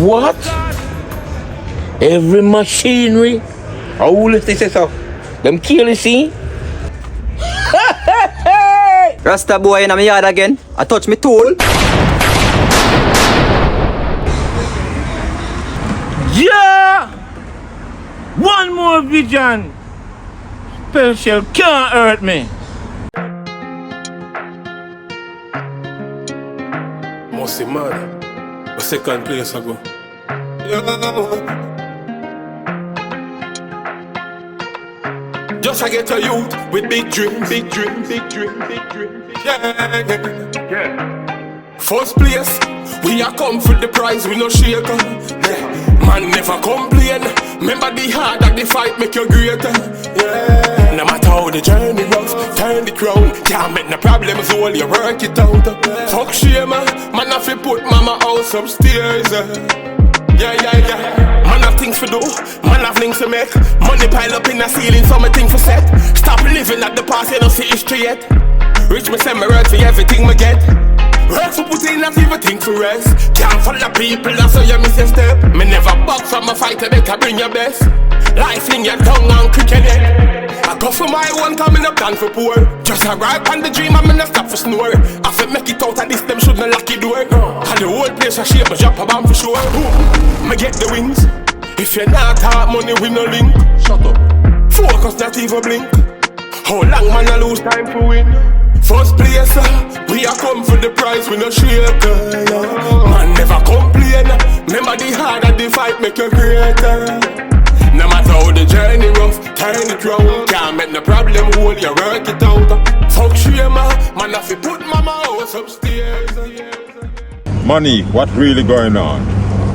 What? Every machinery? How will it say so? Them kill the scene? Rasta boy in my yard again. I touch me tool. Yeah! One more vision. Spengshell can't hurt me. Must be mad. A second place ago. Just I get a youth with big dreams, big dreams, big dreams, big dreams. Yeah. First place, we are come for the prize, we no shaker. Yeah. Man never complain. Remember the hard that the fight make you greater. Yeah. No matter how the journey rough, turn the crown. Can't make no problems, all you work it out. Fuck shame, man have to put mama house upstairs. Yeah. Man have things to do, man have things to make. Money pile up in the ceiling, so my thing for set. Stop living at the past, you don't see history yet. Rich me send me work for everything me get. Work for put in, not even think to rest. Can't follow people, that's how you miss your step. Me never box from a fighter, better bring your best. Life in your tongue and cricket it. I go for my one, coming up down for poor. Just a ride on the dream, I'm gonna stop for snore. I feel make it out of this, them shouldn't lock your door. And the whole place I shape, I drop a bomb for sure. Me get the wins. If you're not talk money, we no link. Shut up. Focus, not even blink. How long man I lose time for win? First place, we are come for the prize, we no shaker. Man never complain. Remember the hard that the fight make you greater. No matter how the journey rough, turn it round. Can't make no problem, hold you work it out. Fuck shame, man have to put mama house upstairs. Monique, what really going on?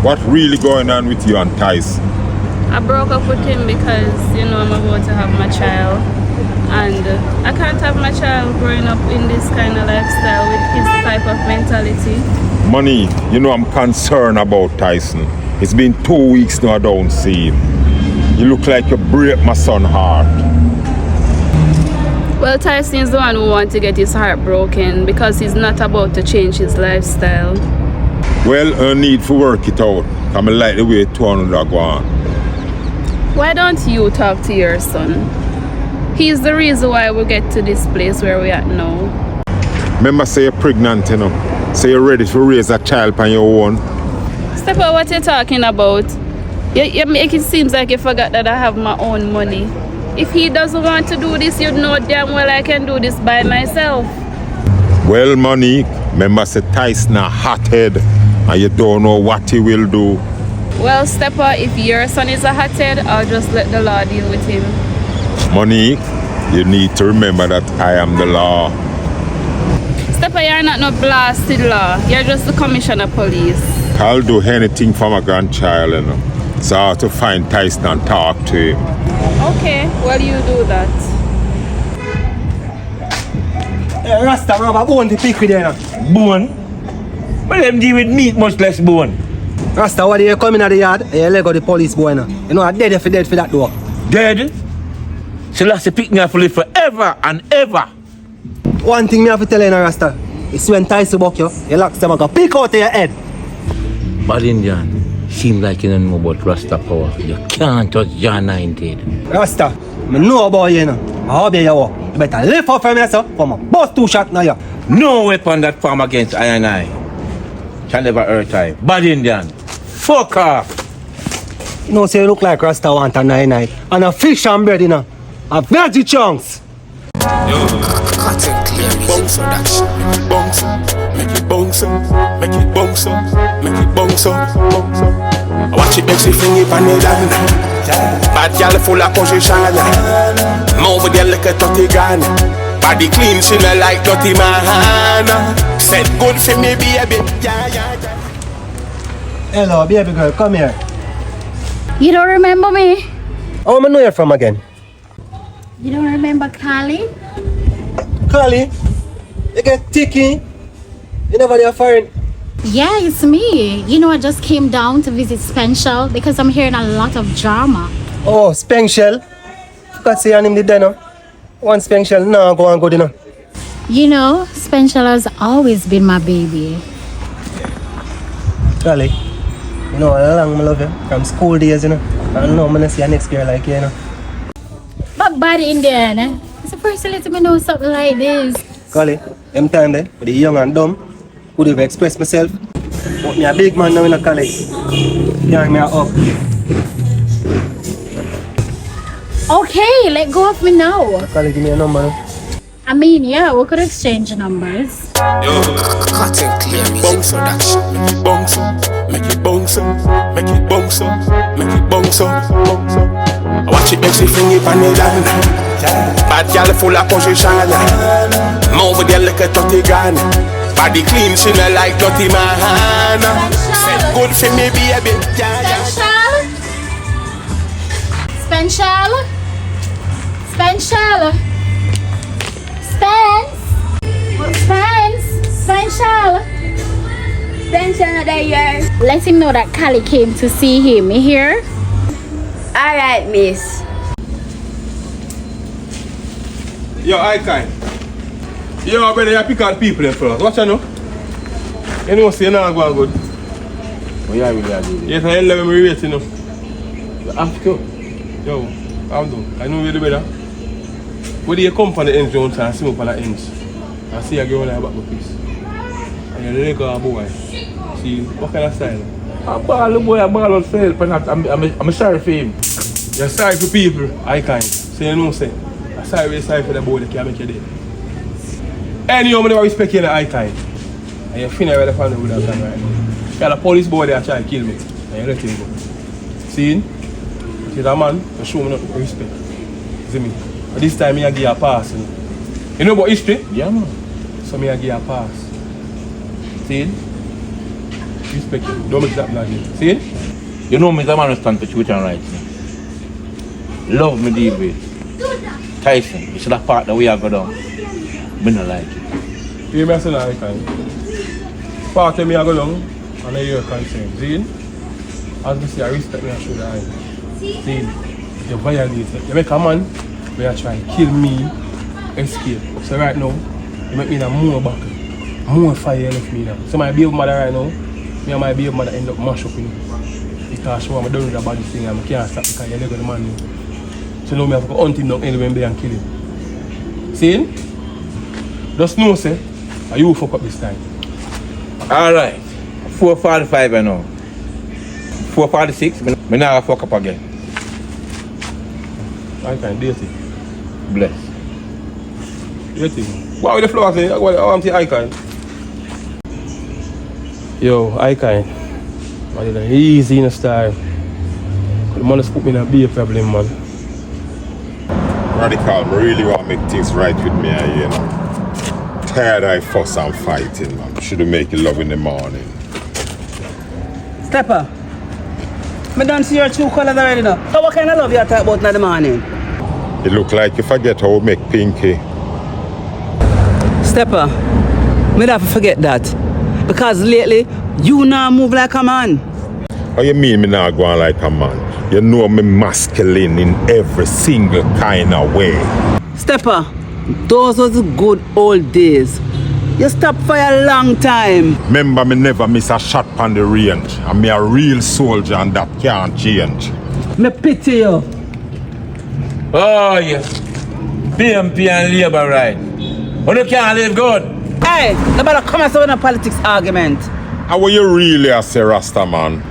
What really going on with you and Tyson? I broke up with him because, I'm about to have my child. And I can't have my child growing up in this kind of lifestyle with his type of mentality. Monique, I'm concerned about Tyson. It's been 2 weeks now I don't see him. You look like you break my son's heart. Well, Tyson is the one who wants to get his heart broken because he's not about to change his lifestyle. Well, I need to work it out. I like the way 200 are going. Why don't you talk to your son? He's the reason why we get to this place where we are now. Remember, say you're pregnant, Say you're ready to raise a child on your own. Steppa, what you talking about? You make it seem like you forgot that I have my own money. If he doesn't want to do this, you know damn well I can do this by myself. Well, Monique, remember say Tyson a hothead and you don't know what he will do. Well, Steppa, if your son is a hothead, I'll just let the law deal with him. Monique, you need to remember that I am the law. Steppa, you're not no blasted law. You're just the commissioner of police. I'll do anything for my grandchild, So I have to find Tyson and talk to him. Okay, well you do that. Hey, Rasta, I have a bone to pick with you. Bone? Well, them deal with meat, much less bone. Rasta, what do you come in the yard? You let go the police boy now. I'm dead if you dead for that door. Dead? So let's pick me up for live forever and ever. One thing me have to tell you, Rasta. It's when Tyson buck you lock them go pick out of your head. Bad Indian. Seems like you don't know about Rasta power. You can't touch John 19. Rasta, I know about you now. I obey you. You better lift up from yourself from a bust 2 shots now. You. No weapon that form against I and I shall never hurt I. Bad Indian. Fuck off. Say you look like Rasta want a 9-9. And a fish and bread, A veggie chunks. Cut it clear, bounce production. Bounce, make it bounce up, make it bounce up, make it bounce up, bounce up. Watch it make she fling it on the land. Bad girl full of position. Move with your little dirty gun. Body clean, she not like dirty man. Said good for me, baby. Yeah. Hello, baby girl, come here. You don't remember me? How am I know you from again? You don't remember Carly? Carly, you get ticky. You never there foreign. Yeah, it's me. I just came down to visit Spengshell because I'm hearing a lot of drama. Oh, Spengshell. You can see your name there, One Spengshell, no, go on good, Spengshell has always been my baby. Golly, you know how long I love you? From school days, you know. I don't know, I'm gonna see you next year like you know. But body in there, eh? It's the first to let me know something like this. Golly, them time there, with the young and dumb, could have expressed myself. But me a big man now in the college. Young me up. Okay, let go of me now. Golly, give me a number. I mean, yeah, we could exchange numbers. Yo, cut and clear music production. Make it bounce up, make it bounce up, make it bounce up, make it bounce up, bounce up. Watch it make she fling it on the land. Bad girl full of position. Move with your little 30 grand. Body clean, she not like dirty man. Say good for me, baby. Spengshell? Spengshell? Spengshell? Spengshell there. Let him know that Callie came to see him. You hear? Alright, miss. Yo, I kind. Yo, brother, you pick out people in front. Watch you know. You know, say you're not going good. Oh, yeah, really, I do. Yes, I love me waiting, you know. You have to. Yo, I'm done. I know you're the better. When you come from the ends, you and see me from the ends. I see a girl like back my piece. And you're the little boy. See, what kind of style? I'm ball, boy, I'm ball on sale, but I'm sorry for him. You're sorry for people, I kind. So you know, say. I'm sorry for the boy that can't make you dead. Anyhow, I never respect you in the eye kind. And you feel where the family would have done right now. You got a police boy there trying to kill me. And you let him go. See? He's a man, you show me no respect. See me? But this time, I give you a pass. You know about history? Yeah, man. So I give you a pass. See? Respect you. Don't make that black again. See? You know me, the man who stand for truth and rights. Love me deal with. Tyson, you should have part the way I go down. Me not like it. You may say that I can. Part of me I go down and I hear your concern. See? As we say, I respect me and show the eye. See? You violate it. You make a man where you try to kill me, escape. So right now, you make me in a more buckle. More fire left me now. So my baby mother right now, me and my baby mother end up mash up in it. Because she want me done with the body thing and I can't stop because you're the man now. So now I have to hunt him down anywhere and kill him. See? Just know, say, you fuck up this time. Alright. 4:45 I know. 4:46, me now fuck up again. I can't date it. Bless. Date it. What with the flowers? I want to say I can't. Yo, I can't. I did an easy in the style. The man just put me in a big problem, man. Radical, I really want to make things right with me, you know. Tired I fuss and fighting, man. Should make love in the morning. Steppa, I don't see your true colors already now. So what kind of love you talk about in the morning? It look like you forget how we make pinky. Steppa, I have to forget that. Because lately, you now move like a man. What you mean me not going like a man? You know me masculine in every single kind of way. Steppa, those was the good old days. You stopped for a long time. Remember me never miss a shot on the range. And me a real soldier and that can't change. Me pity you. Oh yes. PMP and Labour right. When you can't live good. Hey, nobody come and say a politics argument. How will you really say, Rasta man?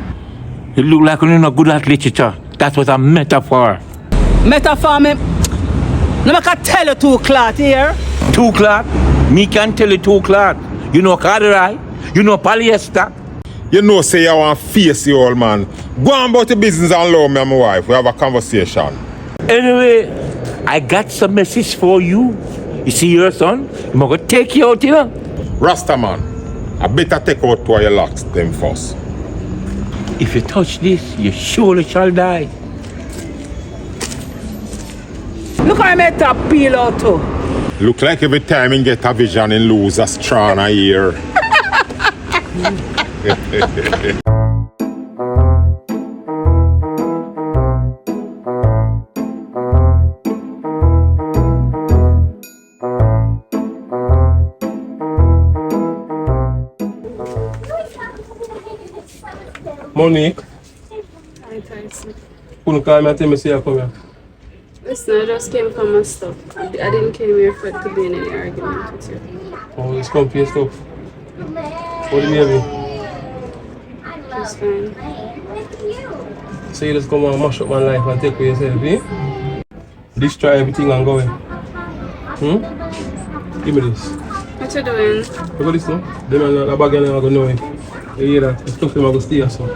You look like you're not good at literature. That was a metaphor. Metaphor me. No, I can tell you two cloth here. Two cloth? Me can tell you two cloth. You know corduroy. You know polyester. You know say you want to face the old man. Go on about the business and allow me and my wife. We have a conversation. Anyway, I got some message for you. You see your son? I'm going to take you out, you know. Rasta man, I better take out two of your locks them first. If you touch this, you surely shall die. Look how I made top peel out too. Look like every time you get a vision and lose a strand a year. Monique, Hi, Tyson. couldn't call me and tell me say you come here. Listen, I just came for my stuff. I didn't came here for to be in any argument with you. Oh, it's come for your stuff. What do you mean? Just fine. So you just come and mash up my life and take for yourself, eh? Destroy everything and go away. Give me this. What you doing? Look at this now. Them are not bag and I'm going to know it. You hear that? The stuff them are going to stay so.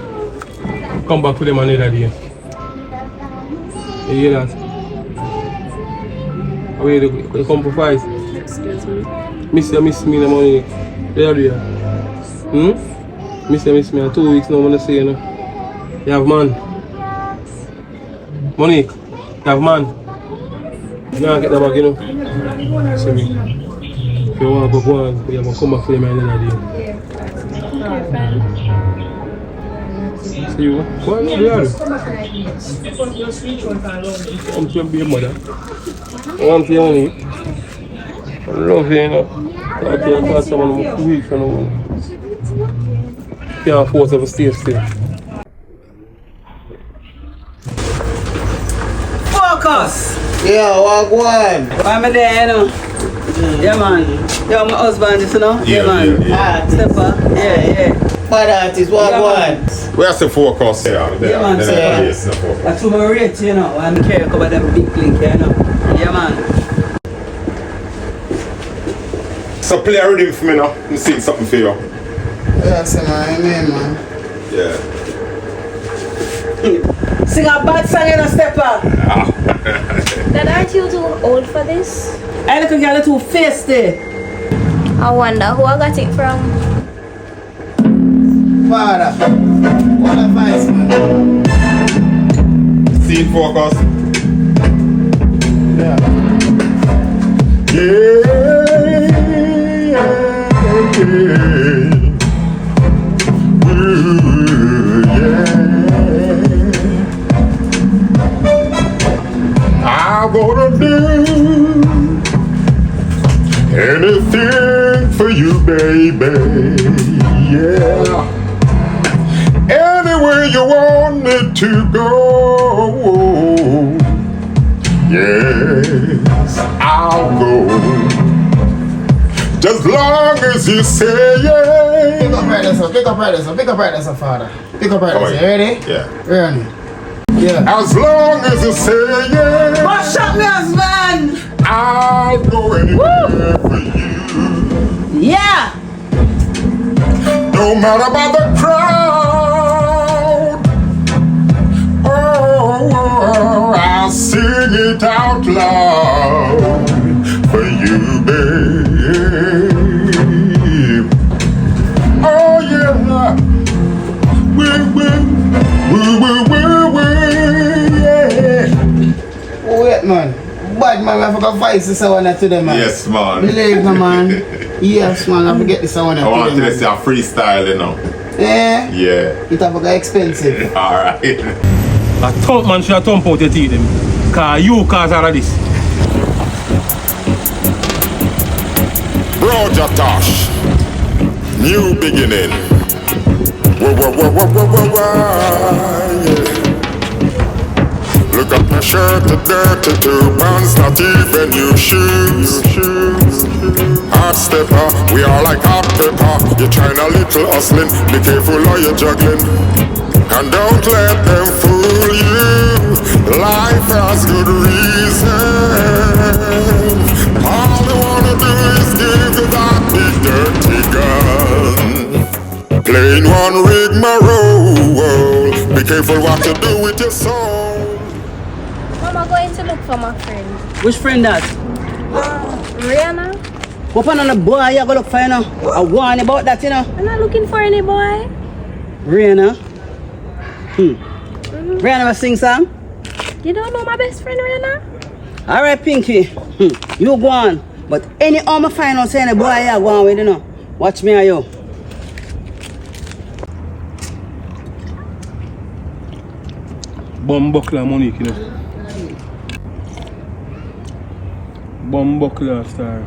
Come back with them another day. You hear that? Where you come for fight? Excuse me. Miss me the money. There you are. Miss me. In 2 weeks now I'm going to say, you know. You have man. Monique, you have man. You don't get the bag, you know. See me. If you want to go on, you have to come back for them another day. Okay, fine. See you. Go on, you are. Come to be a mother. I want to money. I love you, you know. I can't pass someone who is weak, you know. Can't force them to stay still. Focus! Yeah, walk one. I'm there, you know. Yeah, man. Yeah, my husband, you know? Yeah, man. yeah. Steppa. Yeah. Bad artist, walk one. Where's the focus here? Yeah, man. Yes, the focus. That's too much rate, you know. I'm carry about them big link, you know. Yeah, man. So play a rhythm for me now. I'm sing something for you. Yeah, say man, man. Yeah. Sing a bad song, you know, Steppa. Dad, aren't you too old for this? I look at you too feisty. I wonder who I got it from. Father, what advice, man? Scene focus. Yeah. I'm gonna do anything for you, baby. Yeah. Anywhere you want me to go. Yes, I'll go. Just long as you say yeah. Pick up right there, father. Pick up right there, you ready? Yeah. Ready? Yeah. As long as you say yeah. What's up, me husband? I'll go anywhere for you. Yeah. No matter about the crowd. Oh, I'll sing it out loud for you, babe. Oh yeah. Yeah. Wait, man. Bad man, I forgot voice this one to them, man. Yes, man. Believe me, man. Yes, man, I forget this one to I want them. to say a freestyle, you know. Yeah? Yeah. It have got expensive. Alright. A thump man should thump out your teeth them. Cause you cause all of this. Roger Tosh. New beginning. Yeah. Look at my shirt, the dirty 2 pounds, not even new shoes. Hot stepper, we are like hot pepper. You're trying a little hustling, be careful how you're juggling. And don't let them fool you. Life has good reason. All they wanna do is give you that big dirty gun. Plain one rigmarole. Be careful what you do with your soul. Mama going to look for my friend. Which friend that? Rihanna. What on the boy you go look for, you know? I warn about that, you know? I'm not looking for any boy. Rihanna. Rihanna will sing song? You don't know my best friend Rihanna? Alright, Pinky. You go on. But any all my find out saying the boy you go on with, you know? Watch me and you. Bumbuckler Monique, you know. Bumbuckler star.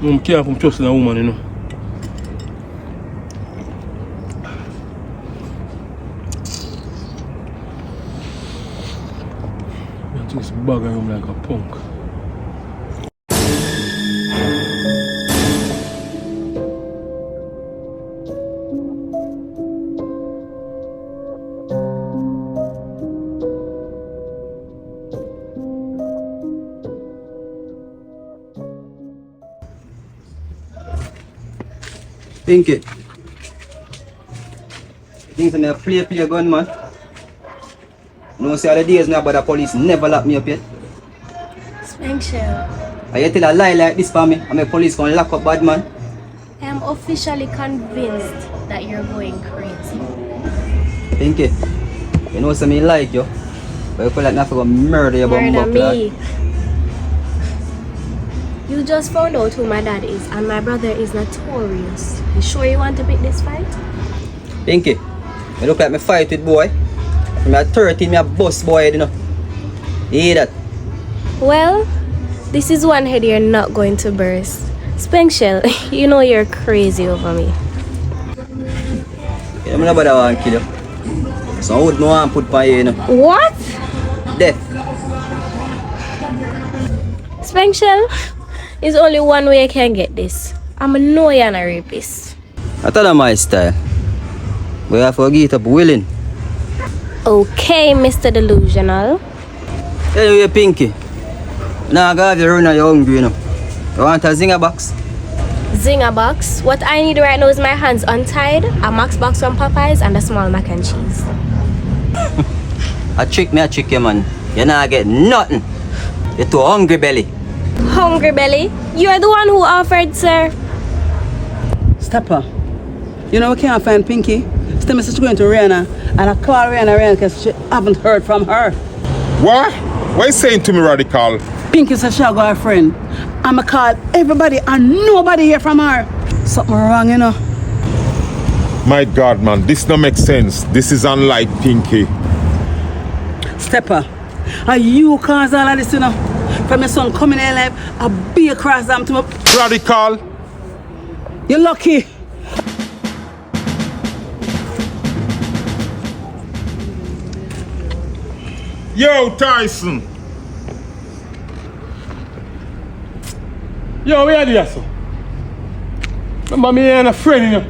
I can't trust a woman, you know. this bugger room like a punk. Pinky. Things in there play gun, man. No, see all the days now, but the police never lock me up yet. Spengshell, I you tell a lie like this for me, and the police gonna lock up bad man. I am officially convinced that you're going crazy. Pinky, you know some me like you, but you feel like nothing gonna murder your bum Murder buckler. me. You just found out who my dad is, and my brother is notorious. You sure you want to pick this fight? Pinky, you look like me fight with boy. From at 13, me a boss boy, you know. You hear that? Well, this is one head you're not going to burst. Spengshell, you know you're crazy over me. You know nobody want to kill you. So I would no one put by you, you know. What? Death. Spengshell, there's only one way I can get this. I'm a know you're not a rapist. I thought that's my style. But you have to get up willing. Okay, Mr. Delusional. Anyway, Pinky. Now I got you run and you're hungry, you know. You want a zinger box? Zinger box. What I need right now is my hands untied, a Max box from Popeyes, and a small mac and cheese. I trick you, man. You not get nothing. You're too hungry belly. Hungry belly? You're the one who offered, sir. Steppa, you know we can't find Pinky. Steppa said she's going to Rihanna, and I call Rihanna because she haven't heard from her. What? What are you saying to me, Radical? Pinky said she'll go her friend. I'ma call everybody and nobody hear from her. Something wrong, you know. My God, man, this don't make sense. This is unlike Pinky. Steppa, are you cause all of this, you know? From your son coming in life, I'll be across them to my... Radical. You're lucky. Yo, Tyson. Yo, where are you, so? Remember me and a friend, you know?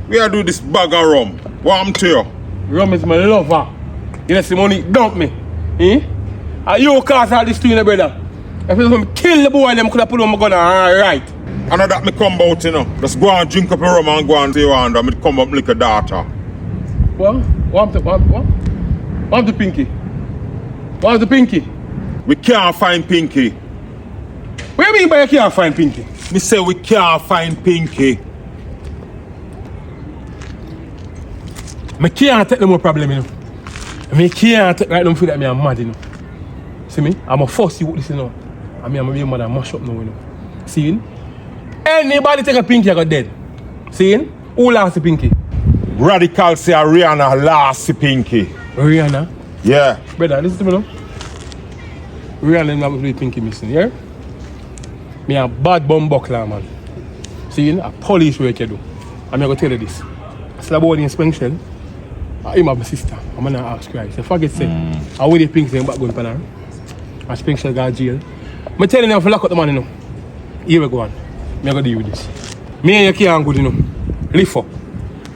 We are do this bag of rum. What I'm to you? Rum is my lover. You know, see Monique dump me. Eh? And you cause all this to you, brother. If you want to kill the boy, them could have put on my gun, alright. I know that me come out, you know. Just go and drink up a rum and go and say you want and me come up like a daughter. What the Pinky? What's the Pinky? We can't find Pinky. What do you mean by you can't find Pinky? Me say we can't find Pinky. I can't take no more problem, you know. I can't take right now feel that I'm mad, you know. See me? I'm a force you with this, you know. I'm a real mother mash up now, you know. See? Anybody take a Pinky, I got dead. See? Who lost the Pinky? Radical say Rihanna lost the Pinky. Rihanna? Yeah. Brother, listen to me now. Rihanna not really Pinky missing, yeah? Me a bad bum buckler, man. See, a police work you do. I'm going to tell you this. I still about in Spengshell. I'm my sister. I'm going to ask Christ. If I get sick, I will the Pinky saying back going for her. And Spengshell got jail. I'm telling you, if you lock up the man, you know. Here we go on. I'm going to deal with this. Me and you can't good, you know. Lift up.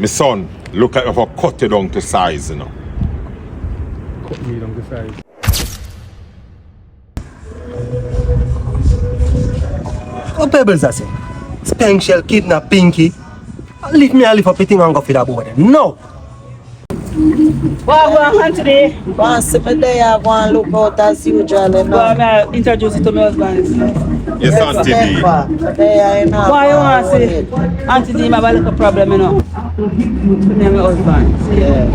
My son, look like if I cut you down to size, you know. Cut me down to size. What pebbles I say? Spengshell Kidnapped Pinky. Leave me and live up a thing and go for that boy. No! What going on today? Once a day I go and look out as usual. Well, introduce you to my husband. Yes, Auntie D. Why you want to say? Auntie D, I have a little problem, you know. I'm my husband. Yeah.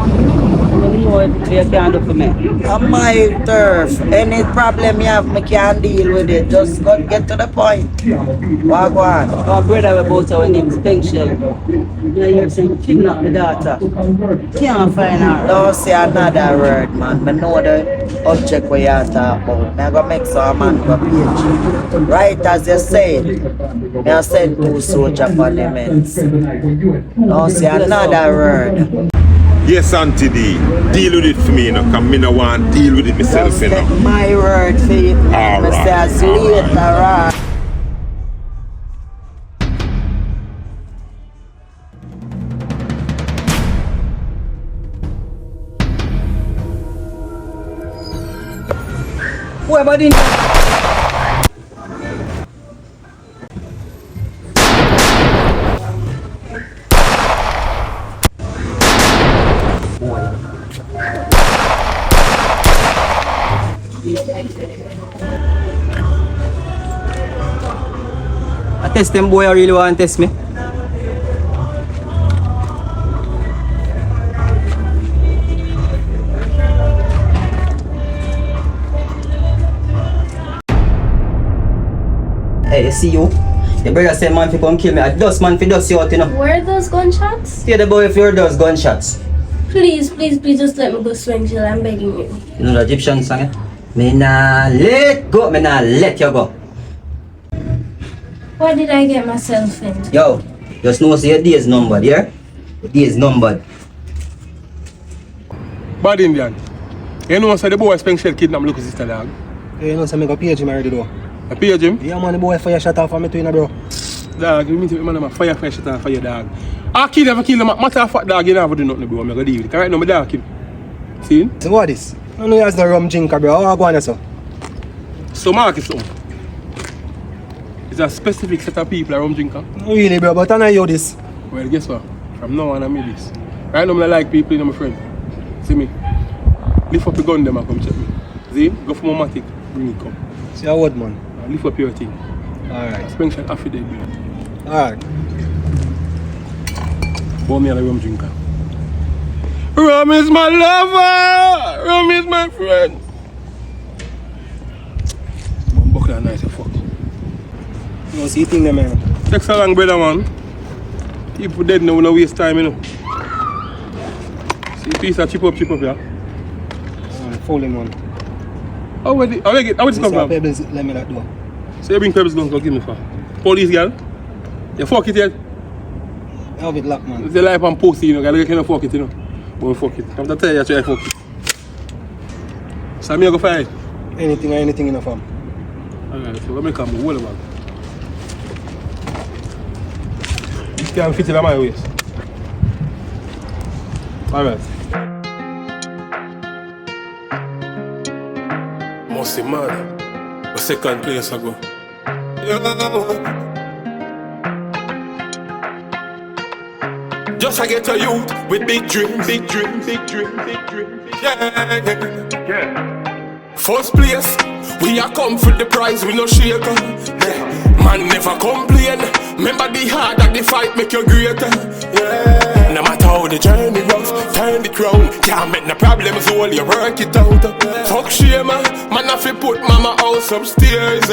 You know what you can do for me. On my turf, any problem you have, I can deal with it. Just go get to the point. What go on? Our brother about our name, Spengshell. You hear saying kidnap the daughter. Can't find her. Don't say another word, man. I know the object where you're talking about. I'm going to make some man go page. Right as you said, I send 2 soldiers for the men. Don't say another word. Yes, Auntie D. Deal with it for me, you know, because I don't want to deal with it myself, Just you know. take my word for it. All right, Mr. Slate, alright. Boy, buddy. I test them boy, I really want to test me. Hey, you see you? Your brother said man fi come kill me. I dust man fi dust you out, you know. Where are those gunshots? Stay the boy if you heard those gunshots. Please, please, please just let me go, Spengshell. I'm begging you. You know the Egyptian song, eh? Me nah let go, me nah let you go. What did I get myself in? Yo, just know say your day is numbered, yeah? Your day is numbered. Bad Indian. You know say the boy Spengshell Kidnapped look sister dog. You know, so I go page him already though. I page him? Yeah, man, the boy fire shot off on me too, bro. Dog, you mean to man, fire shot off for your dog. I kill never kill him. Matter of fact, dog, you never do nothing, bro. I'm gonna deal with it. Right now, my dog kill. See? So what is? I know you has no rum drinker, bro. How I go on there, so? So Marcus, it's a specific set of people around drinker. Really, bro, but I know you this. Well, guess what? From now on, I made this. Right now, I like people, you know, my friend. See me? Lift up your gun, them and come check me. See? Go for my matic, bring it come. See a word, man. Lift up your thing. Alright. Spengshell affidavit. Alright. Boy, me a rum drinker. Rum is my lover! Rum is my friend! But buckle nice as fuck. You don't see thing there, man. Takes a long, brother, man. People dead now, we don't waste time, you know. See, piece of chip up, yeah? Falling one. How would it come from? Pebbles, let me that do. So you bring Pebbles gun, go give me for. Police girl? You fuck it yet? I have it locked, man. It's the life I'm posting, you know, I can't fuck it, you know. But fuck it. I'm to tell you, I try to fuck it. So I'm going to go fight. Anything in the farm. Alright, so let me come move, hold on. This can fit in my waist. Alright. Must be mad. The second place I go. Just I get a youth with big dreams, big dreams, big dreams, big dreams. Yeah. First place, we are come for the prize, we no shake. Yeah. Man never complain. Remember the hard that the fight make you greater. Yeah. No matter how the journey rough, turn the crown. Can't make no problems, all you work it out. Fuck shame, man have to put mama house upstairs.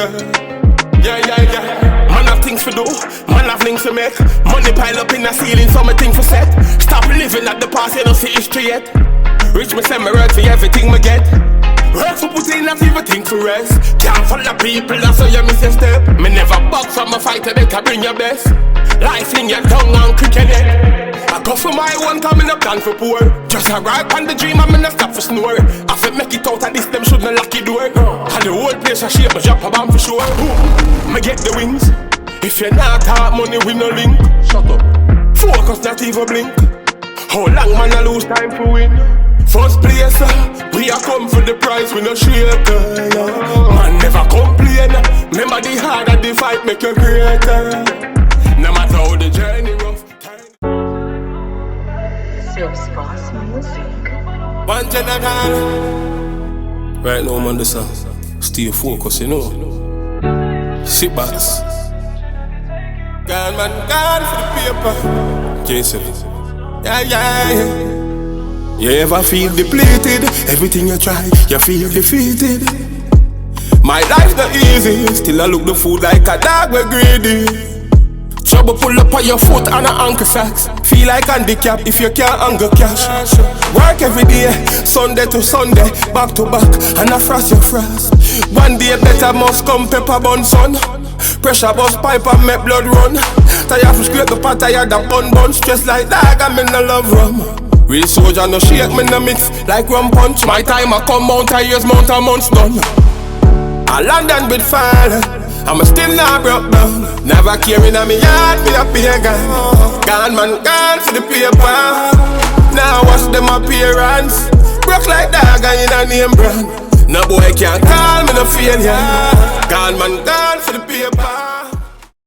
Yeah. Man have things to do, man have things to make. Money pile up in the ceiling, so my thing for set. Stop living at the past, you don't see history yet. Rich me send me work for everything me get. Work for put in that everything to rest. Can't follow people, that's how you miss a step. Me never box from a fighter, they can bring your best. Life in your tongue and cricket it. I go for my one, coming up down for poor. Just a ride on the dream, I'm gonna stop for snore. I feel make it out of this, them shouldn't lock the door. And the whole place I shape, I drop a bomb for sure. Me get the wings. If you're not hard money, we no link. Shut up. Focus, not even blink. How long man I lose time for win? First place, we are come for the prize, we no shake. Man never complain. Remember the hard that the fight make you greater. No matter how the journey rough. One general. Right now, man, this stay focused, you know. Sit back. Gone, man, gone for the paper. Jason. Yeah. You ever feel depleted? Everything you try, you feel defeated. My life's not easy. Still I look the food like a dog, we're greedy. Trouble pull up on your foot and a ankle socks. Feel like handicap if you can't hunger cash. Work every day, Sunday to Sunday, back to back, and I frost your frost. One day better must come pepper bun son. Pressure bust pipe and make blood run. Tired to scrape the pot, tired of bun. Stress like dog, I'm in the love rum. Real soldier no shake me no mix like rum punch. My time I come mount a years, mount a months done. I London with fire, I'm still not broke down. Never caring on me yard, me a pagan. Gone man, gone for the paper. Now watch them appearance. Broke like dog in a name brand. No boy can't call me no failure. Gone man, gone for the paper.